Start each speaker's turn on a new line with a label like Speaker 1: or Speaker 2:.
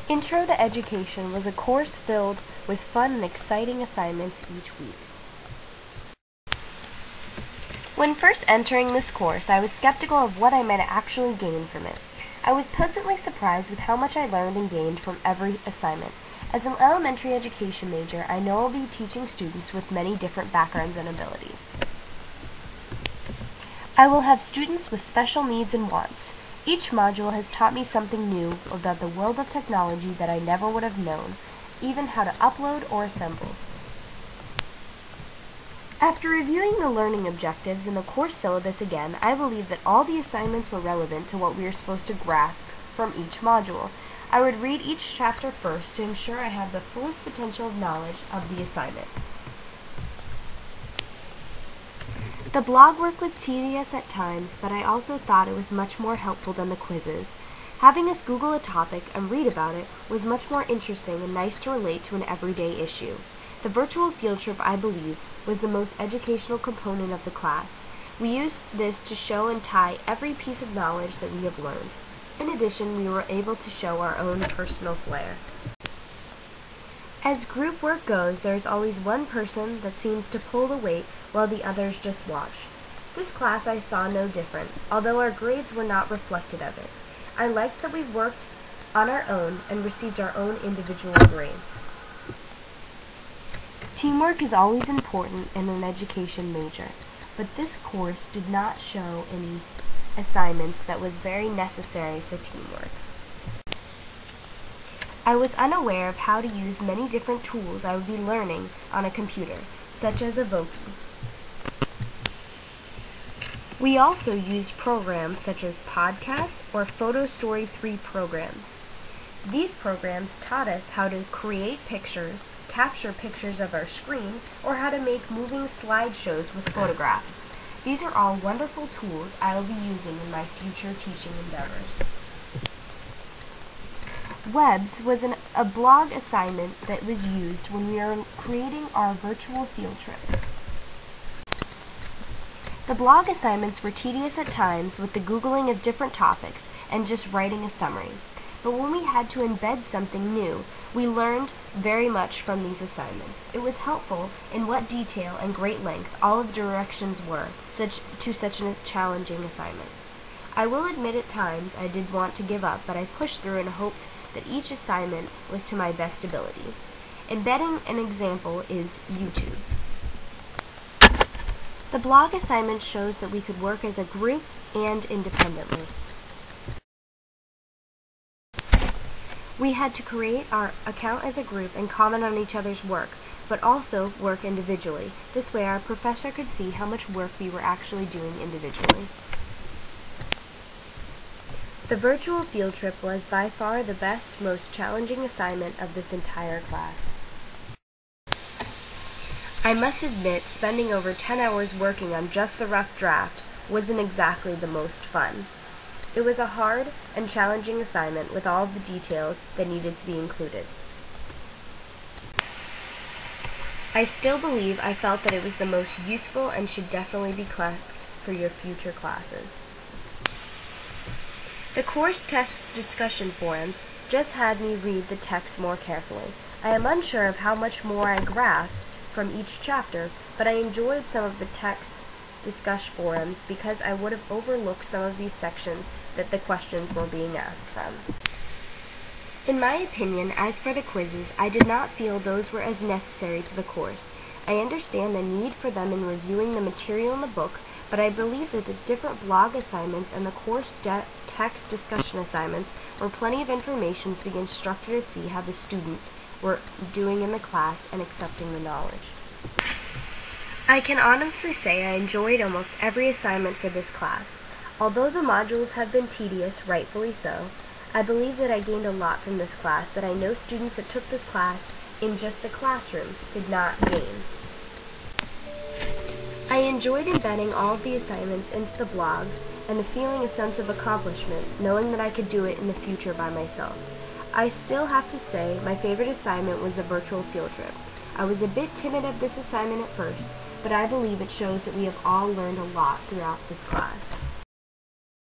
Speaker 1: Intro to Education was a course filled with fun and exciting assignments each week. When first entering this course, I was skeptical of what I might actually gain from it. I was pleasantly surprised with how much I learned and gained from every assignment. As an elementary education major, I know I'll be teaching students with many different backgrounds and abilities. I will have students with special needs and wants. Each module has taught me something new about the world of technology that I never would have known, even how to upload or assemble. After reviewing the learning objectives and the course syllabus again, I believe that all the assignments were relevant to what we are supposed to grasp from each module. I would read each chapter first to ensure I have the fullest potential of knowledge of the assignment. The blog work was tedious at times, but I also thought it was much more helpful than the quizzes. Having us Google a topic and read about it was much more interesting and nice to relate to an everyday issue. The virtual field trip, I believe, was the most educational component of the class. We used this to show and tie every piece of knowledge that we have learned. In addition, we were able to show our own personal flair. As group work goes, there is always one person that seems to pull the weight while the others just watch. This class I saw no different, although our grades were not reflected of it. I liked that we worked on our own and received our own individual grades. Teamwork is always important in an education major, but this course did not show any assignments that was very necessary for teamwork. I was unaware of how to use many different tools I would be learning on a computer, such as Evoki. We also used programs such as Podcasts or Photo Story 3 programs. These programs taught us how to create pictures, capture pictures of our screen, or how to make moving slideshows with photographs. These are all wonderful tools I will be using in my future teaching endeavors. Webs was a blog assignment that was used when we were creating our virtual field trips. The blog assignments were tedious at times with the Googling of different topics and just writing a summary. But when we had to embed something new, we learned very much from these assignments. It was helpful in what detail and great length all of the directions were to such a challenging assignment. I will admit at times I did want to give up, but I pushed through and hoped that each assignment was to my best ability. Embedding an example is YouTube. The blog assignment shows that we could work as a group and independently. We had to create our account as a group and comment on each other's work, but also work individually. This way our professor could see how much work we were actually doing individually. The virtual field trip was by far the best, most challenging assignment of this entire class. I must admit, spending over 10 hours working on just the rough draft wasn't exactly the most fun. It was a hard and challenging assignment with all of the details that needed to be included. I still believe I felt that it was the most useful and should definitely be kept for your future classes. The course test discussion forums just had me read the text more carefully. I am unsure of how much more I grasped from each chapter, but I enjoyed some of the text discussion forums because I would have overlooked some of these sections that the questions were being asked from. In my opinion, as for the quizzes, I did not feel those were as necessary to the course. I understand the need for them in reviewing the material in the book, but I believe that the different blog assignments and the course text discussion assignments were plenty of information for the instructor to see how the students were doing in the class and accepting the knowledge. I can honestly say I enjoyed almost every assignment for this class. Although the modules have been tedious, rightfully so, I believe that I gained a lot from this class that I know students that took this class in just the classroom did not gain. I enjoyed embedding all of the assignments into the blog and feeling a sense of accomplishment, knowing that I could do it in the future by myself. I still have to say my favorite assignment was the virtual field trip. I was a bit timid of this assignment at first, but I believe it shows that we have all learned a lot throughout this class.